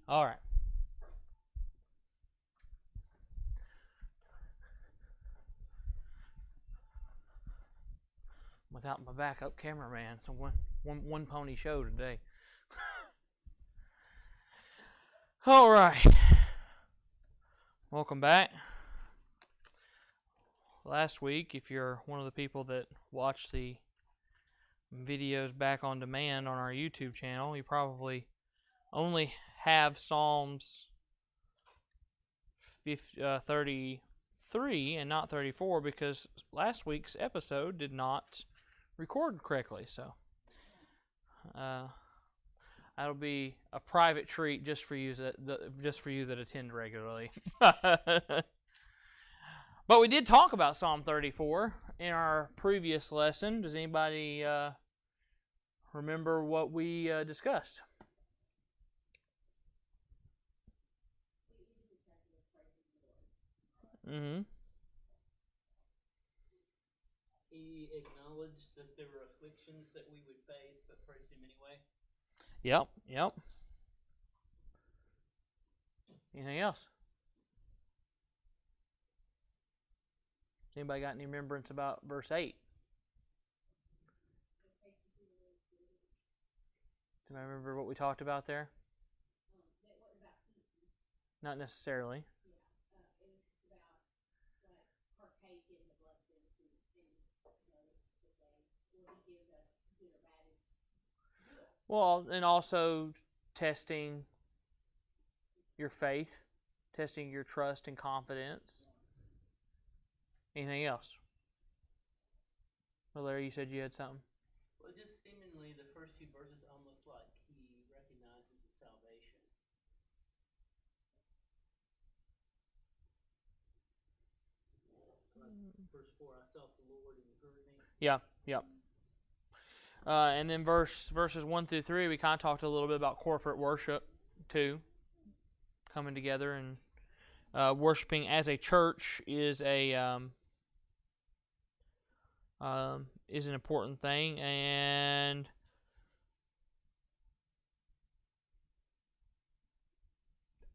All right. Without my backup cameraman, so one pony show today. All right. Welcome back. Last week, if you're one of the people that watched the videos back on demand on our YouTube channel, you probably only have Psalms 33 and not 34 because last week's episode did not record correctly. So that'll be a private treat just for you that attend regularly. But we did talk about Psalm 34 in our previous lesson. Does anybody remember what we discussed? Mm-hmm. He acknowledged that there were afflictions that we would face, but praised Him anyway. Yep. Anything else? Anybody got any remembrance about verse 8? Do I remember what we talked about there? Not necessarily. Well, and also testing your faith, testing your trust and confidence. Anything else? Well, Larry, you said you had something. Well, just seemingly the first few verses almost like he recognizes his salvation. Like verse 4, I sought the Lord and he heard me. Yeah. And then verses 1 through 3, we kind of talked a little bit about corporate worship too. Coming together and worshiping as a church is an important thing, and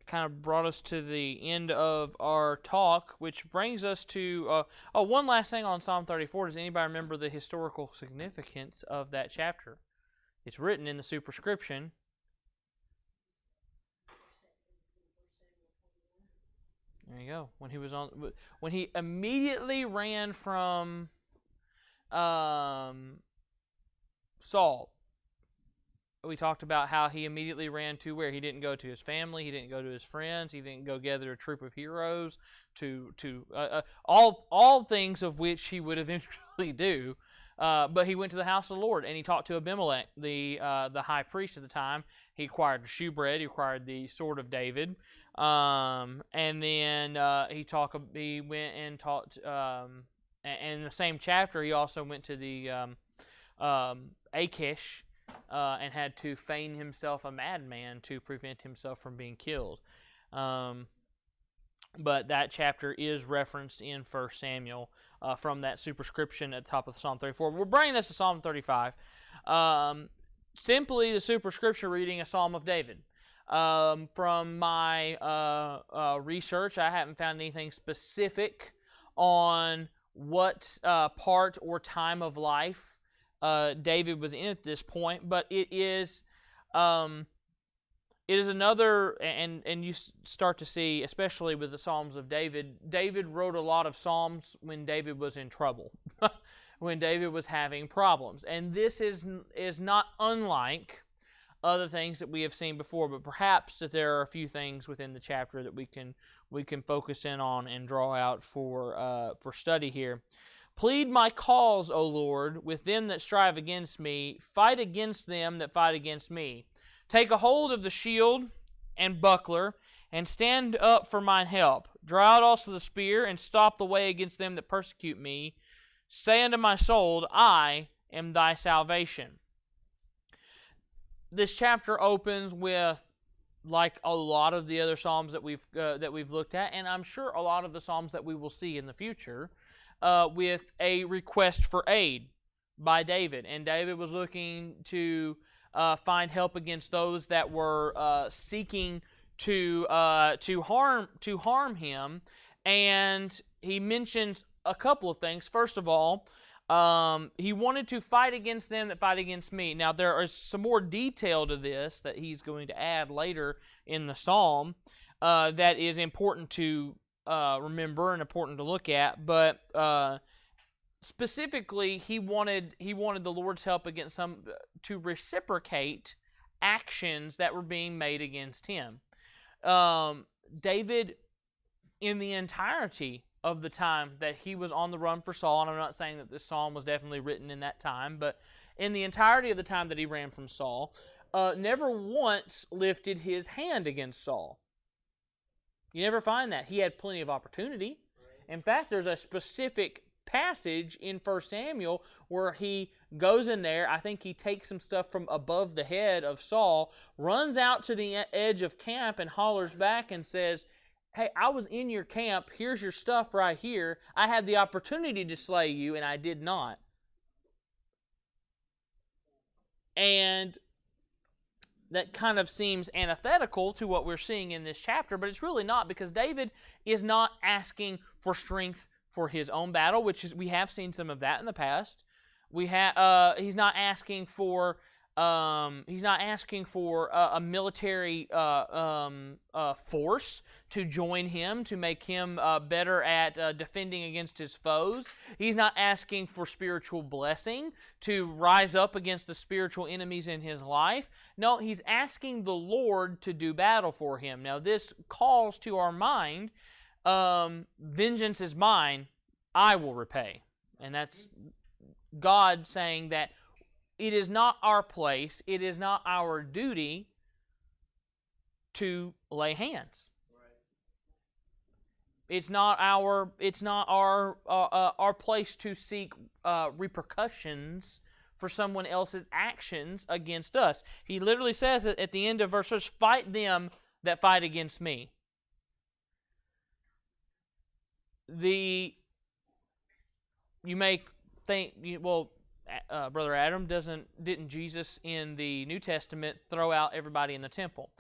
kind of brought us to the end of our talk, which brings us to one last thing on Psalm 34. Does anybody remember the historical significance of that chapter? It's written in the superscription. There you go. When he immediately ran from Saul, we talked about how he immediately ran to where? He didn't go to his family, he didn't go to his friends, he didn't go gather a troop of heroes to all things of which he would eventually do. But he went to the house of the Lord and he talked to Abimelech, the high priest at the time. He acquired the shewbread, he acquired the sword of David, and then he went and taught. And in the same chapter, he also went to the Achish and had to feign himself a madman to prevent himself from being killed. But that chapter is referenced in 1 Samuel from that superscription at the top of Psalm 34. We're bringing this to Psalm 35. Simply the superscription reading a Psalm of David. From my research, I haven't found anything specific on what part or time of life David was in at this point, but it is another, and you start to see, especially with the Psalms of David, David wrote a lot of Psalms when David was in trouble, when David was having problems, and this is not unlike other things that we have seen before, but perhaps that there are a few things within the chapter that we can focus in on and draw out for study here. Plead my cause, O Lord, with them that strive against me. Fight against them that fight against me. Take a hold of the shield and buckler, and stand up for mine help. Draw out also the spear, and stop the way against them that persecute me. Say unto my soul, I am thy salvation. This chapter opens with, like a lot of the other Psalms that we've looked at, and I'm sure a lot of the Psalms that we will see in the future, with a request for aid by David. And David was looking to find help against those that were seeking to harm him, and he mentions a couple of things. First of all, he wanted to fight against them that fight against me. Now, there is some more detail to this that he's going to add later in the psalm that is important to remember and important to look at. But specifically, he wanted the Lord's help against some to reciprocate actions that were being made against him. David, in the entirety of the time that he was on the run for Saul, and I'm not saying that this psalm was definitely written in that time, but in the entirety of the time that he ran from Saul, never once lifted his hand against Saul. You never find that. He had plenty of opportunity. In fact, there's a specific passage in 1 Samuel where he goes in there. I think he takes some stuff from above the head of Saul, runs out to the edge of camp and hollers back and says, "Hey, I was in your camp. Here's your stuff right here. I had the opportunity to slay you, and I did not." And that kind of seems antithetical to what we're seeing in this chapter, but it's really not, because David is not asking for strength for his own battle, which is, we have seen some of that in the past. He's not asking for a military force to join him to make him better at defending against his foes. He's not asking for spiritual blessing to rise up against the spiritual enemies in his life. No, he's asking the Lord to do battle for him. Now, this calls to our mind, vengeance is mine, I will repay. And that's God saying that it is not our place, it is not our duty to lay hands. It's not our place to seek repercussions for someone else's actions against us. He literally says at the end of verse 6, "Fight them that fight against me." You may think, well, Brother Adam, didn't Jesus in the New Testament throw out everybody in the temple?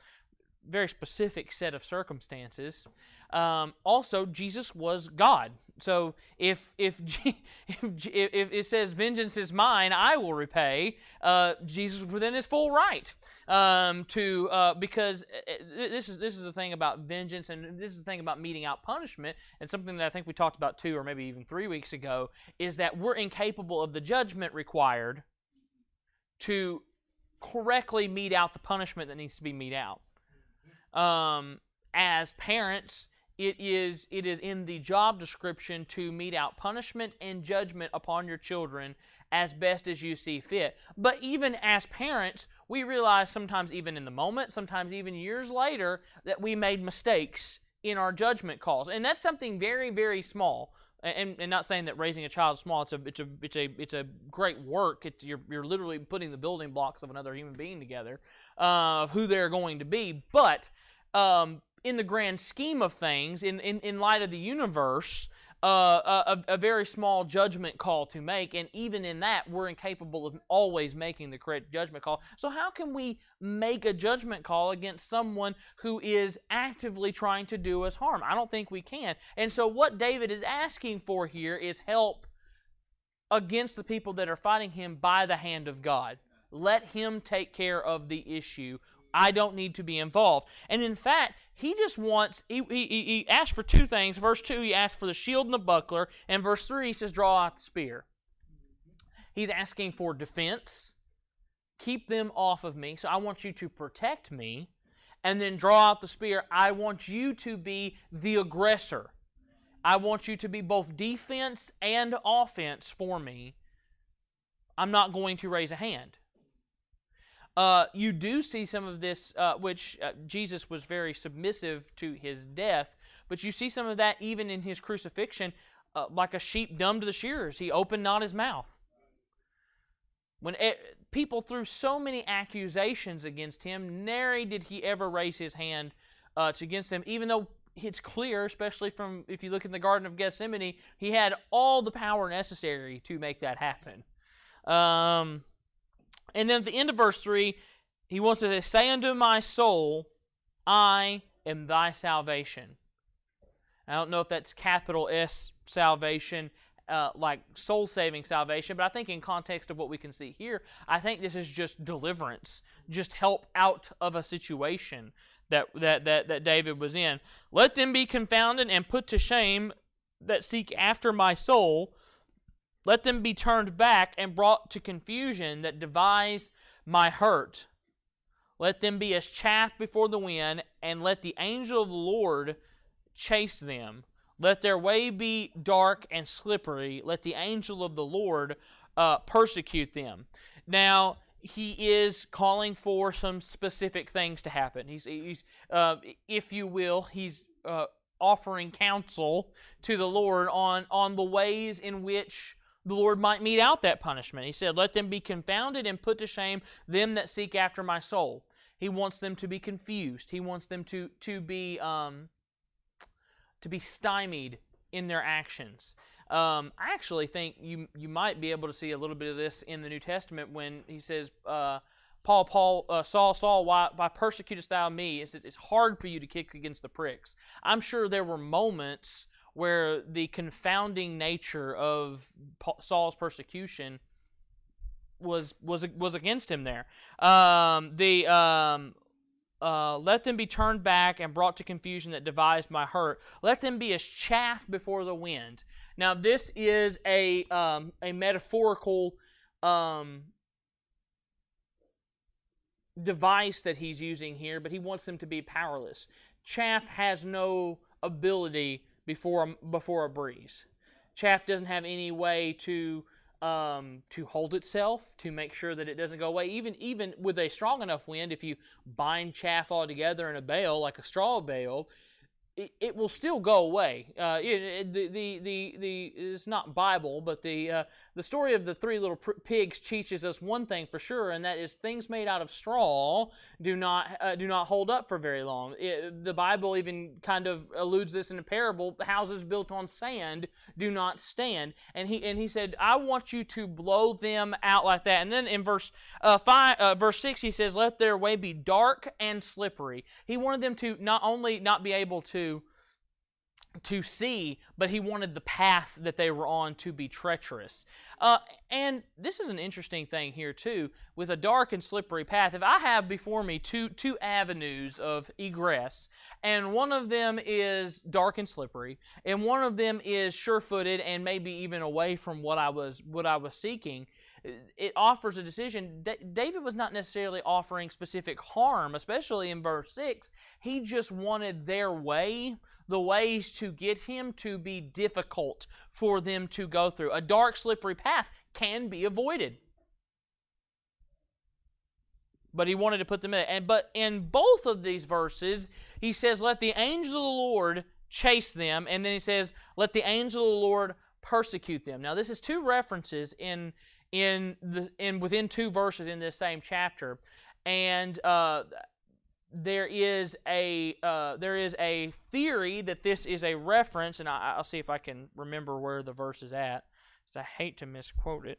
Very specific set of circumstances. Also, Jesus was God. So if it says vengeance is mine, I will repay, Jesus was within his full right because this is the thing about vengeance, and this is the thing about meting out punishment, and something that I think we talked about 2 or maybe even 3 weeks ago, is that we're incapable of the judgment required to correctly mete out the punishment that needs to be meted out. As parents, it is in the job description to mete out punishment and judgment upon your children as best as you see fit. But even as parents, we realize sometimes even in the moment, sometimes even years later, that we made mistakes in our judgment calls. And that's something very, very small. And not saying that raising a child is small. It's a great work. You're literally putting the building blocks of another human being together, of who they're going to be. But in the grand scheme of things, in light of the universe, a very small judgment call to make, and even in that, we're incapable of always making the correct judgment call. So how can we make a judgment call against someone who is actively trying to do us harm? I don't think we can. And so what David is asking for here is help against the people that are fighting him by the hand of God. Let him take care of the issue. I don't need to be involved. And in fact, he just wants, he asked for 2 things. Verse 2, he asked for the shield and the buckler. And verse 3, he says, draw out the spear. He's asking for defense. Keep them off of me. So I want you to protect me. And then draw out the spear. I want you to be the aggressor. I want you to be both defense and offense for me. I'm not going to raise a hand. You do see some of this, which Jesus was very submissive to his death, but you see some of that even in his crucifixion, like a sheep dumb to the shearers. He opened not his mouth. When people threw so many accusations against him, nary did he ever raise his hand against them, even though it's clear, especially from, if you look in the Garden of Gethsemane, he had all the power necessary to make that happen. And then at the end of verse 3, he wants to say unto my soul, I am thy salvation. I don't know if that's capital S salvation, like soul-saving salvation, but I think in context of what we can see here, I think this is just deliverance, just help out of a situation that David was in. Let them be confounded and put to shame that seek after my soul. Let them be turned back and brought to confusion that devise my hurt. Let them be as chaff before the wind, and let the angel of the Lord chase them. Let their way be dark and slippery. Let the angel of the Lord persecute them. Now, he is calling for some specific things to happen. He's if you will, he's offering counsel to the Lord on the ways in which the Lord might mete out that punishment. He said, let them be confounded and put to shame them that seek after my soul. He wants them to be confused. He wants them to be stymied in their actions. I actually think you might be able to see a little bit of this in the New Testament when he says, Saul, why persecutest thou me? It's hard for you to kick against the pricks. I'm sure there were moments where the confounding nature of Saul's persecution was against him there. Let them be turned back and brought to confusion that devised my hurt. Let them be as chaff before the wind. Now, this is a metaphorical device that he's using here, but he wants them to be powerless. Chaff has no ability before a breeze. Chaff doesn't have any way to hold itself, to make sure that it doesn't go away. Even with a strong enough wind, if you bind chaff all together in a bale, like a straw bale, it will still go away. It's not Bible, but the story of the three little pigs teaches us one thing for sure, and that is things made out of straw do not hold up for very long. The Bible even kind of alludes this in a parable: houses built on sand do not stand. And he said, I want you to blow them out like that. And then in verse 6, he says, let their way be dark and slippery. He wanted them to not only not be able to see, but he wanted the path that they were on to be treacherous. And this is an interesting thing here too, with a dark and slippery path. If I have before me two avenues of egress, and one of them is dark and slippery, and one of them is sure-footed and maybe even away from what I was seeking, it offers a decision. David was not necessarily offering specific harm, especially in verse 6. He just wanted their way, the ways to get him, to be difficult for them to go through. A dark, slippery path can be avoided, but he wanted to put them in. But in both of these verses, he says, let the angel of the Lord chase them, and then he says, let the angel of the Lord persecute them. Now, this is two references within two verses in this same chapter, and there is a theory that this is a reference, and I'll see if I can remember where the verse is at, because I hate to misquote it.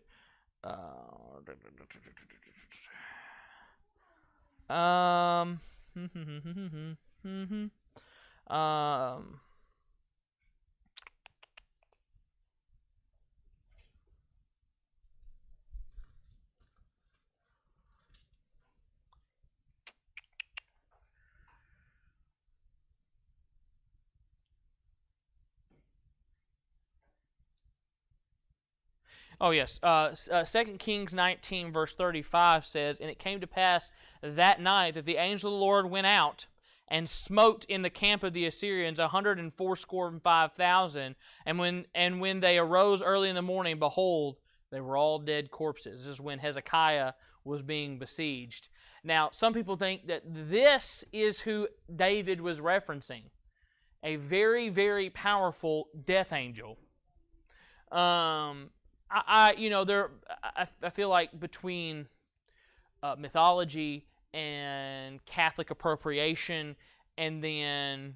Oh, yes. 2 Kings 19, verse 35 says, and it came to pass that night that the angel of the Lord went out and smote in the camp of the Assyrians 185,000. And when they arose early in the morning, behold, they were all dead corpses. This is when Hezekiah was being besieged. Now, some people think that this is who David was referencing, a very, very powerful death angel. I feel like between mythology and Catholic appropriation, and then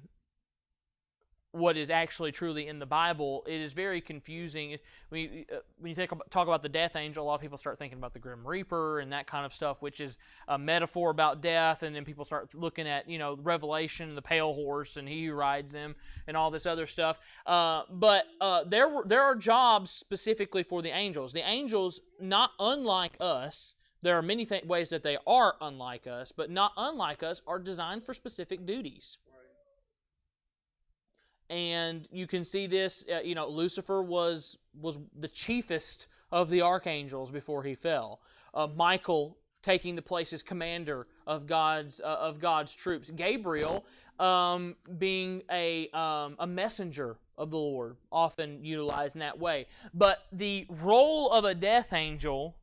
what is actually truly in the Bible, it is very confusing. When you talk about the death angel, a lot of people start thinking about the Grim Reaper and that kind of stuff, which is a metaphor about death, and then people start looking at, Revelation, the pale horse, and he who rides him, and all this other stuff. But there are jobs specifically for the angels. The angels, not unlike us, there are many ways that they are unlike us, but not unlike us, are designed for specific duties. And you can see this, Lucifer was the chiefest of the archangels before he fell. Michael taking the place as commander of God's troops. Gabriel being a messenger of the Lord, often utilized in that way. But the role of a death angel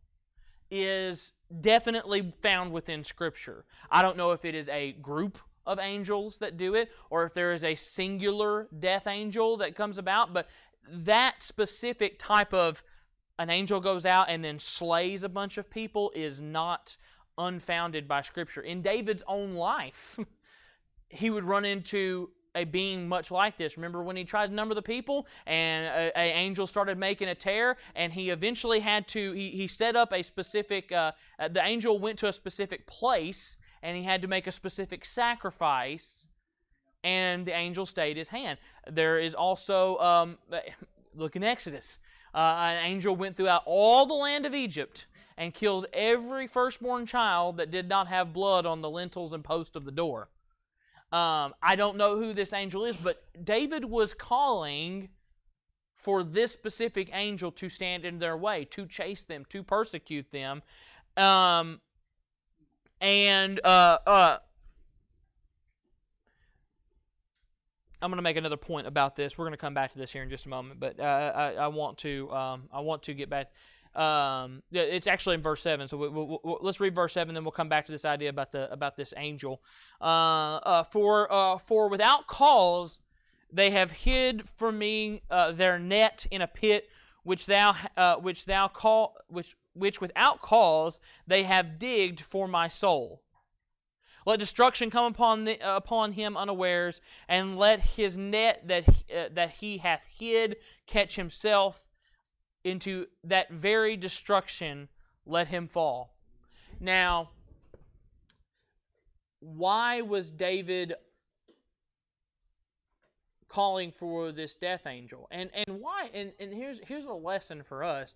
is definitely found within Scripture. I don't know if it is a group of angels that do it, or if there is a singular death angel that comes about, but that specific type of an angel goes out and then slays a bunch of people is not unfounded by Scripture. In David's own life, he would run into a being much like this. Remember when he tried to number the people and an angel started making a tear, and he eventually had to, he set up a specific, the angel went to a specific place and he had to make a specific sacrifice, and the angel stayed his hand. There is also, look in Exodus, an angel went throughout all the land of Egypt and killed every firstborn child that did not have blood on the lintels and post of the door. I don't know who this angel is, but David was calling for this specific angel to stand in their way, to chase them, to persecute them. I'm going to make another point about this. We're going to come back to this here in just a moment, but I want to get back. It's actually in verse 7. So let's read verse 7, then we'll come back to this idea about this angel. For without cause they have hid from me their net in a pit which without cause they have digged for my soul. Let destruction come upon him unawares, and let his net that he hath hid catch himself. Into that very destruction let him fall. Now, why was David calling for this death angel? And why? And here's a lesson for us.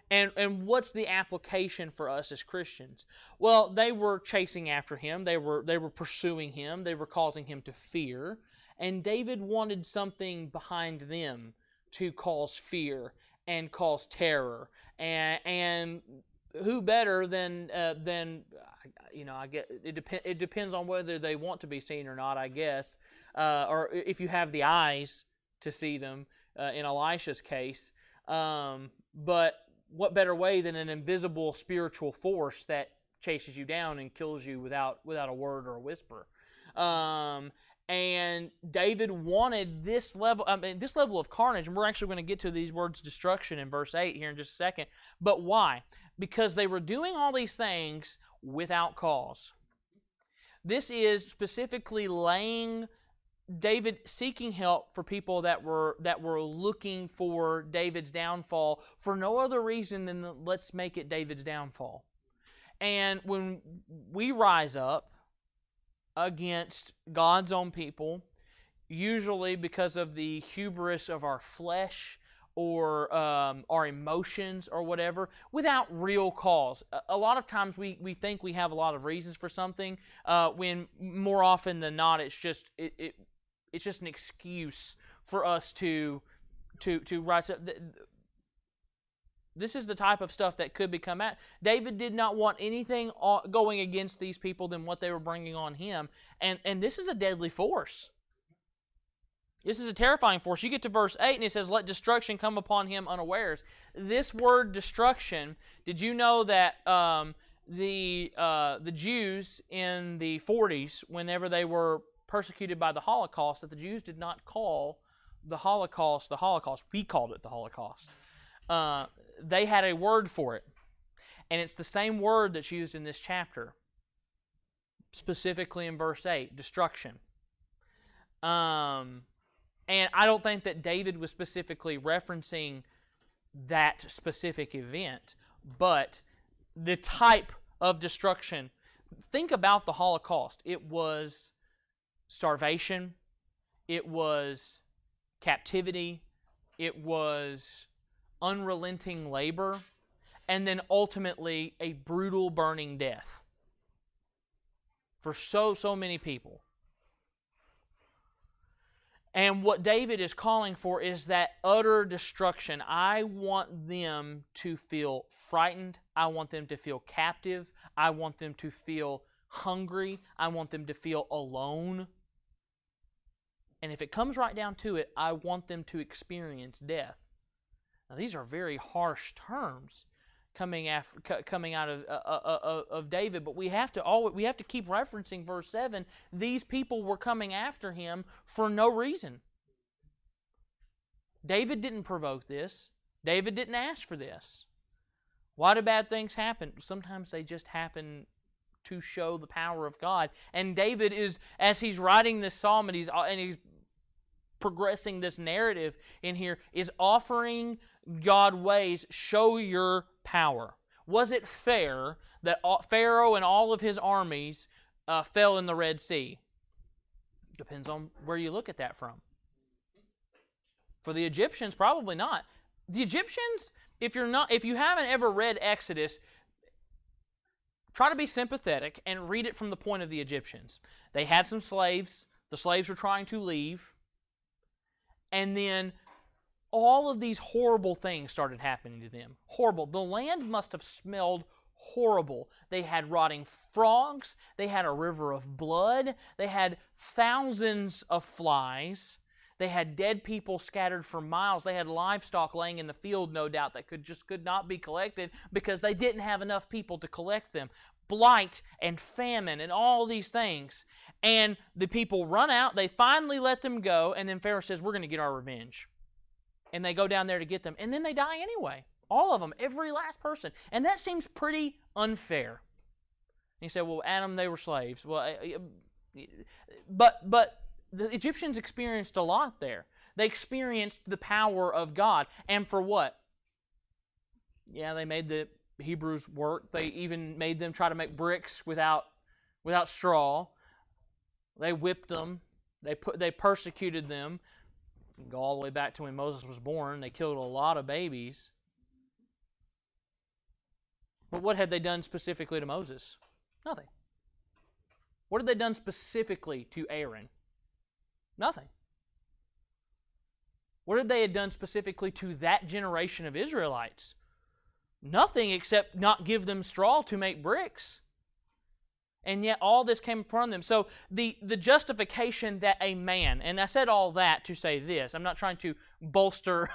And what's the application for us as Christians? Well, they were chasing after him. They were pursuing him. They were causing him to fear. And David wanted something behind them to cause fear and cause terror. And who better than I get it depends on whether they want to be seen or not, I guess, or if you have the eyes to see them. In Elisha's case, but what better way than an invisible spiritual force that chases you down and kills you without a word or a whisper? And David wanted this level of carnage, and we're actually going to get to these words destruction in verse 8 here in just a second. But why? Because they were doing all these things without cause. This is specifically David seeking help for people that were looking for David's downfall for no other reason than let's make it David's downfall. And when we rise up against God's own people, usually because of the hubris of our flesh or our emotions or whatever, without real cause. A lot of times we think we have a lot of reasons for something, when more often than not it's just an excuse for us to rise up. This is the type of stuff that could become at. David did not want anything going against these people than what they were bringing on him. And this is a deadly force. This is a terrifying force. You get to verse 8 and it says, let destruction come upon him unawares. This word destruction, did you know that the Jews in the 40s, whenever they were persecuted by the Holocaust, that the Jews did not call the Holocaust. We called it the Holocaust. They had a word for it. And it's the same word that's used in this chapter, specifically in verse 8, destruction. And And I don't think that David was specifically referencing that specific event, but the type of destruction. Think about the Holocaust. It was starvation, it was captivity, it was unrelenting labor, and then ultimately a brutal burning death for so many people. And what David is calling for is that utter destruction. I want them to feel frightened. I want them to feel captive. I want them to feel hungry. I want them to feel alone. And if it comes right down to it, I want them to experience death. Now, these are very harsh terms coming out of David, but we have to keep referencing verse 7. These people were coming after him for no reason. David didn't provoke this. David didn't ask for this. Why do bad things happen? Sometimes they just happen to show the power of God. And David is, as he's writing this psalm and he's progressing this narrative in here, is offering God ways, show your power. Was it fair that Pharaoh and all of his armies fell in the Red Sea? Depends on where you look at that from. For the Egyptians, probably not. The Egyptians, if you haven't ever read Exodus, try to be sympathetic and read it from the point of the Egyptians. They had some slaves. The slaves were trying to leave. And then all of these horrible things started happening to them. Horrible. The land must have smelled horrible. They had rotting frogs. They had a river of blood. They had thousands of flies. They had dead people scattered for miles. They had livestock laying in the field, no doubt, that could not be collected because they didn't have enough people to collect them. Blight and famine and all these things. And the people run out. They finally let them go. And then Pharaoh says, we're going to get our revenge. And they go down there to get them. And then they die anyway. All of them. Every last person. And that seems pretty unfair. And you say, well, Adam, they were slaves. Well, but the Egyptians experienced a lot there. They experienced the power of God. And for what? Yeah, they made the Hebrews work. They even made them try to make bricks without straw. They whipped them. They persecuted them. Go all the way back to when Moses was born. They killed a lot of babies. But what had they done specifically to Moses? Nothing. What had they done specifically to Aaron? Nothing. What had they done specifically to that generation of Israelites? Nothing except not give them straw to make bricks. And yet all this came upon them. So the justification that a man, and I said all that to say this, I'm not trying to bolster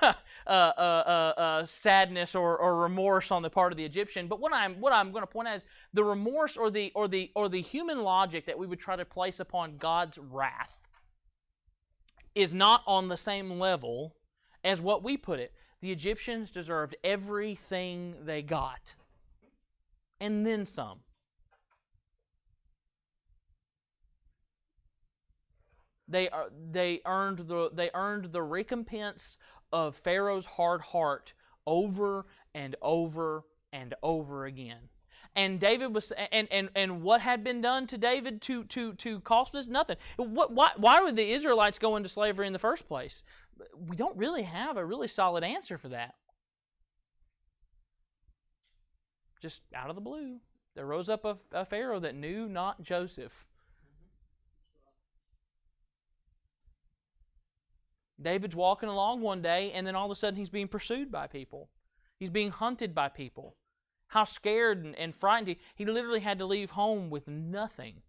sadness or remorse on the part of the Egyptian, but what I'm going to point out is the remorse or the human logic that we would try to place upon God's wrath is not on the same level as what we put it. The Egyptians deserved everything they got, and then some. They earned the recompense of Pharaoh's hard heart over and over and over again. And David was, and what had been done to David to cost us? Nothing. Why would the Israelites go into slavery in the first place? We don't really have a really solid answer for that. Just out of the blue, there rose up a Pharaoh that knew not Joseph. David's walking along one day, and then all of a sudden he's being pursued by people. He's being hunted by people. How scared and frightened he literally had to leave home with nothing.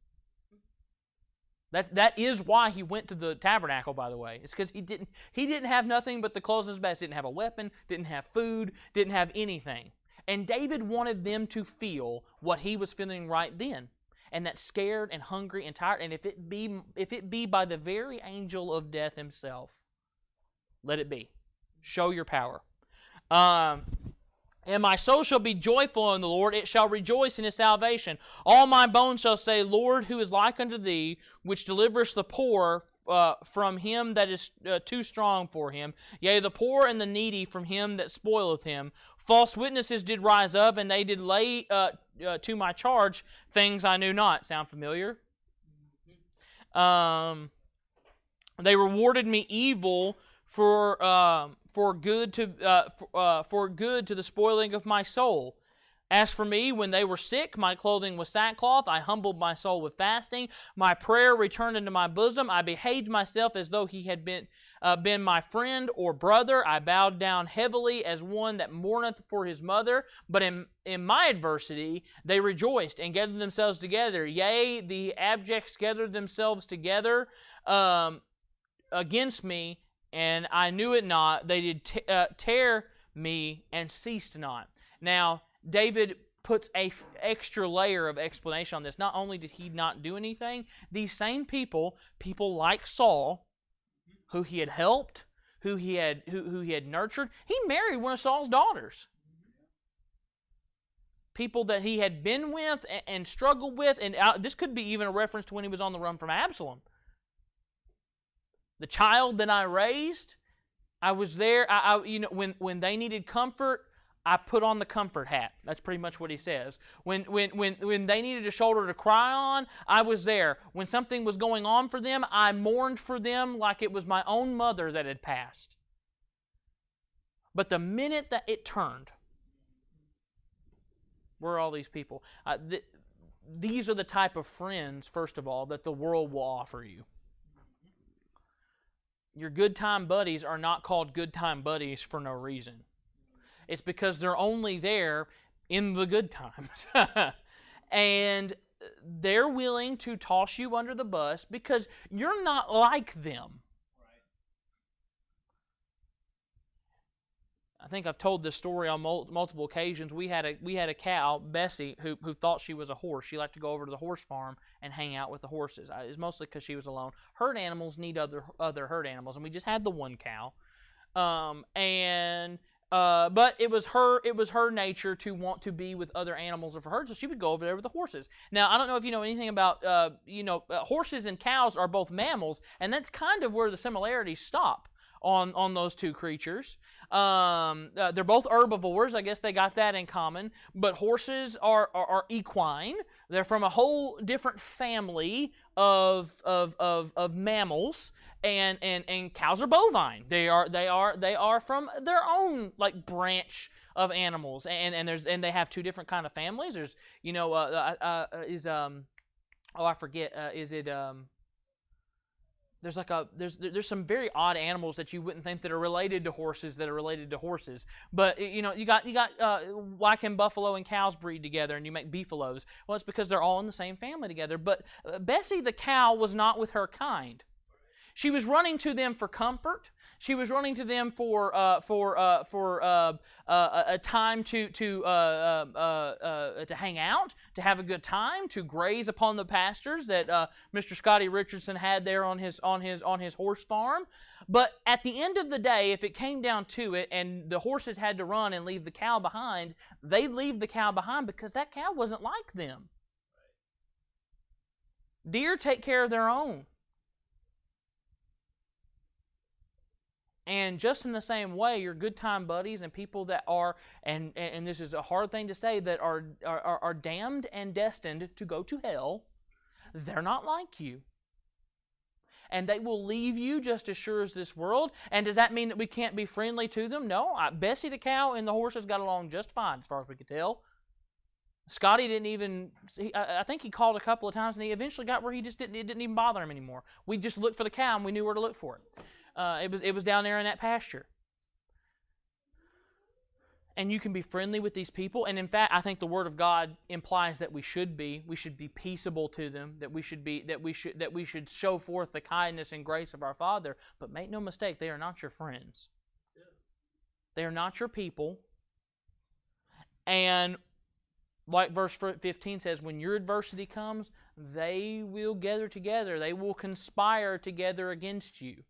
That is why he went to the tabernacle, by the way. It's because he didn't have nothing but the clothes on his back. Didn't have a weapon, didn't have food, didn't have anything. And David wanted them to feel what he was feeling right then. And that scared and hungry and tired. And if it be by the very angel of death himself, let it be. Show your power. And my soul shall be joyful in the Lord. It shall rejoice in his salvation. All my bones shall say, Lord, who is like unto thee, which deliverest the poor from him that is too strong for him. Yea, the poor and the needy from him that spoileth him. False witnesses did rise up, and they did lay to my charge things I knew not. Sound familiar? They rewarded me evil for good to the spoiling of my soul. As for me, when they were sick, my clothing was sackcloth. I humbled my soul with fasting. My prayer returned into my bosom. I behaved myself as though he had been my friend or brother. I bowed down heavily as one that mourneth for his mother. But in my adversity they rejoiced and gathered themselves together. Yea, the abjects gathered themselves together against me, and I knew it not. They did tear me and ceased not. Now, David puts an extra layer of explanation on this. Not only did he not do anything, these same people like Saul, who he had helped, who he had nurtured, he married one of Saul's daughters. People that he had been with and struggled with, and this could be even a reference to when he was on the run from Absalom. The child that I raised, I was there. When they needed comfort, I put on the comfort hat. That's pretty much what he says. When they needed a shoulder to cry on, I was there. When something was going on for them, I mourned for them like it was my own mother that had passed. But the minute that it turned, where are all these people? These are the type of friends, first of all, that the world will offer you. Your good time buddies are not called good time buddies for no reason. It's because they're only there in the good times. And they're willing to toss you under the bus because you're not like them. I think I've told this story on multiple occasions. We had a cow, Bessie, who thought she was a horse. She liked to go over to the horse farm and hang out with the horses. It's mostly because she was alone. Herd animals need other herd animals, and we just had the one cow. But it was her nature to want to be with other animals of her herd, so she would go over there with the horses. Now, I don't know if you know anything about, horses and cows are both mammals, and that's kind of where the similarities stop on those two creatures. They're both herbivores. I guess they got that in common. But horses are equine. They're from a whole different family of mammals, and cows are bovine. They are from their own branch of animals, and they have two different kind of families. There's I forget, is it there's some very odd animals that you wouldn't think that are related to horses but you got why can buffalo and cows breed together and you make beefaloes? Well, it's because they're all in the same family together. But Bessie the cow was not with her kind. She was running to them for comfort. She was running to them for a time to hang out, to have a good time, to graze upon the pastures that Mr. Scotty Richardson had there on his horse farm. But at the end of the day, if it came down to it, and the horses had to run and leave the cow behind, they'd leave the cow behind because that cow wasn't like them. Deer take care of their own. And just in the same way, your good time buddies and people that are, and this is a hard thing to say, that are damned and destined to go to hell, they're not like you. And they will leave you just as sure as this world. And does that mean that we can't be friendly to them? No. Bessie the cow and the horses got along just fine as far as we could tell. Scotty didn't even, I think he called a couple of times, and he eventually got where it didn't even bother him anymore. We just looked for the cow and we knew where to look for it. It was down there in that pasture. And you can be friendly with these people. And in fact, I think the Word of God implies that we should be peaceable to them, that we should show forth the kindness and grace of our Father. But make no mistake, they are not your friends. They are not your people. And like verse 15 says, when your adversity comes, they will gather together. They will conspire together against you.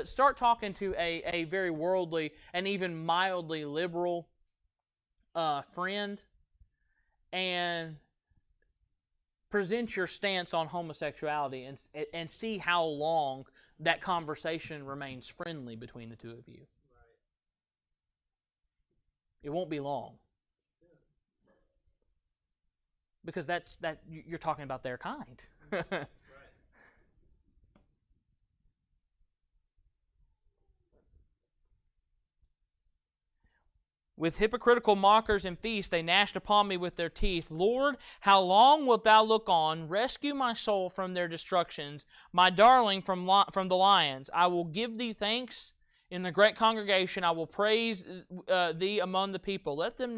Start talking to a very worldly and even mildly liberal friend, and present your stance on homosexuality and see how long that conversation remains friendly between the two of you. It won't be long. Because you're talking about their kind. With hypocritical mockers and feasts, they gnashed upon me with their teeth. Lord, how long wilt thou look on? Rescue my soul from their destructions, my darling from the lions. I will give thee thanks in the great congregation. I will praise thee among the people. Let them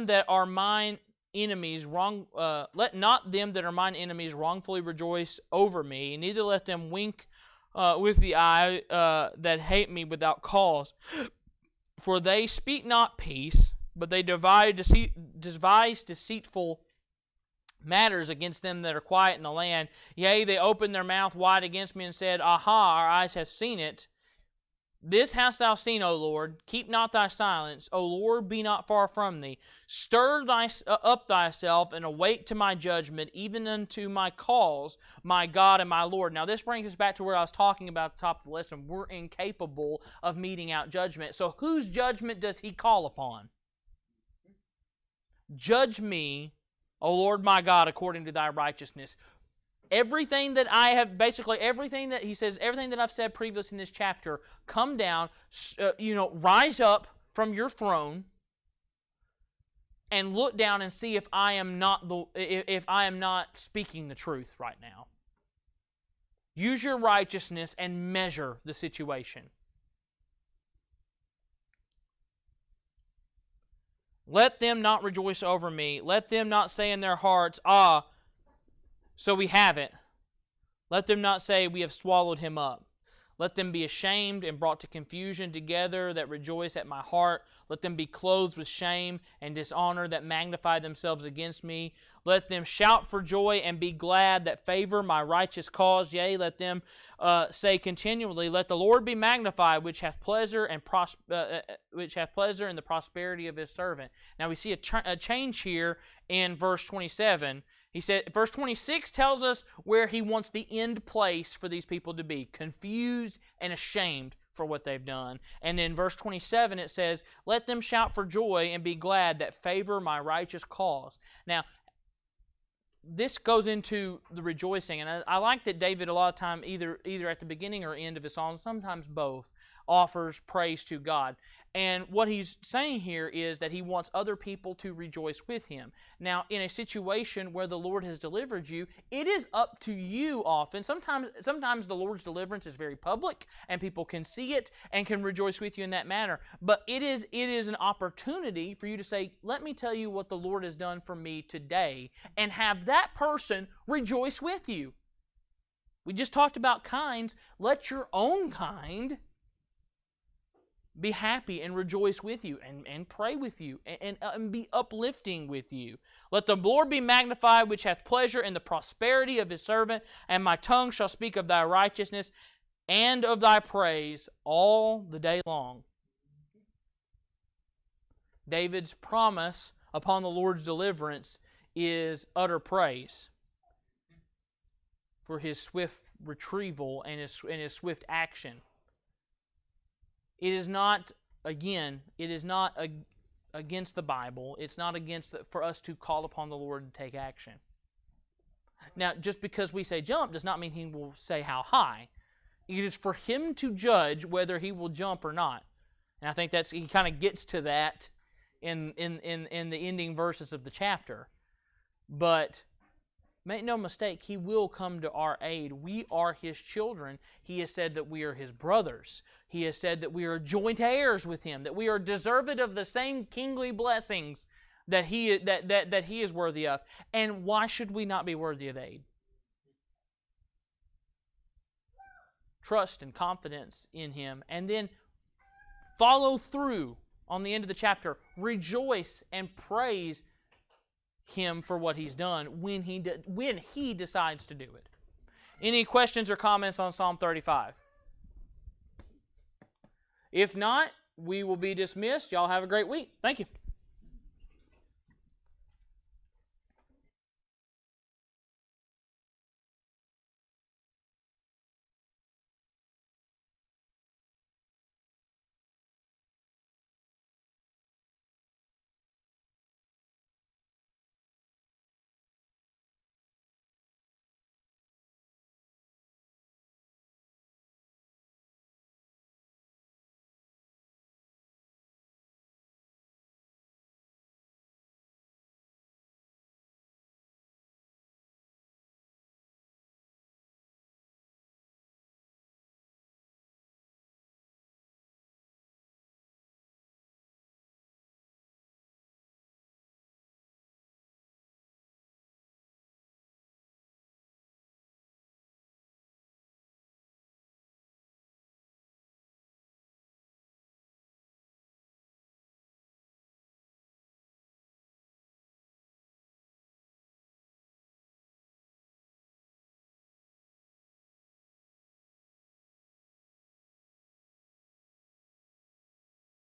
that are mine enemies let not them that are mine enemies wrongfully rejoice over me, neither let them wink with the eye that hate me without cause. For they speak not peace, but they devise deceitful matters against them that are quiet in the land. Yea, they opened their mouth wide against me and said, Aha, our eyes have seen it. This hast thou seen, O Lord. Keep not thy silence. O Lord, be not far from thee. Stir up thyself and awake to my judgment, even unto my cause, my God and my Lord. Now this brings us back to where I was talking about at the top of the lesson. We're incapable of meting out judgment. So whose judgment does he call upon? Judge me, O Lord my God, according to thy righteousness. Everything that I have, basically everything that he says, everything that I've said previous in this chapter, come down, rise up from your throne and look down and see if I am not speaking the truth right now. Use your righteousness and measure the situation. Let them not rejoice over me. Let them not say in their hearts, so we have it. Let them not say, we have swallowed him up. Let them be ashamed and brought to confusion together that rejoice at my heart. Let them be clothed with shame and dishonor that magnify themselves against me. Let them shout for joy and be glad that favor my righteous cause. Yea, let them say continually, let the Lord be magnified, which hath pleasure in the prosperity of his servant. Now we see a change here in verse 27. He said, verse 26 tells us where he wants the end place for these people to be, confused and ashamed for what they've done. And in verse 27 it says, let them shout for joy and be glad that favor my righteous cause. Now, this goes into the rejoicing, and I like that David a lot of time, either at the beginning or end of his psalms, sometimes both, offers praise to God. And what he's saying here is that he wants other people to rejoice with him. Now, in a situation where the Lord has delivered you, it is up to you often. Sometimes the Lord's deliverance is very public, and people can see it and can rejoice with you in that manner. But it is an opportunity for you to say, let me tell you what the Lord has done for me today, and have that person rejoice with you. We just talked about kinds. Let your own kind be happy and rejoice with you and pray with you and be uplifting with you. Let the Lord be magnified, which hath pleasure in the prosperity of his servant, and my tongue shall speak of thy righteousness and of thy praise all the day long. David's promise upon the Lord's deliverance is utter praise for his swift retrieval and his swift action. It is not, again, against the Bible. It's not for us to call upon the Lord to take action. Now, just because we say jump does not mean he will say how high. It is for him to judge whether he will jump or not. And I think he kind of gets to that in the ending verses of the chapter. But make no mistake, he will come to our aid. We are his children. He has said that we are his brothers. He has said that we are joint heirs with him, that we are deserved of the same kingly blessings that he is worthy of. And why should we not be worthy of aid? Trust and confidence in him, and then follow through on the end of the chapter. Rejoice and praise him for what he's done when he decides to do it. Any questions or comments on Psalm 35? If not, we will be dismissed. Y'all have a great week. Thank you.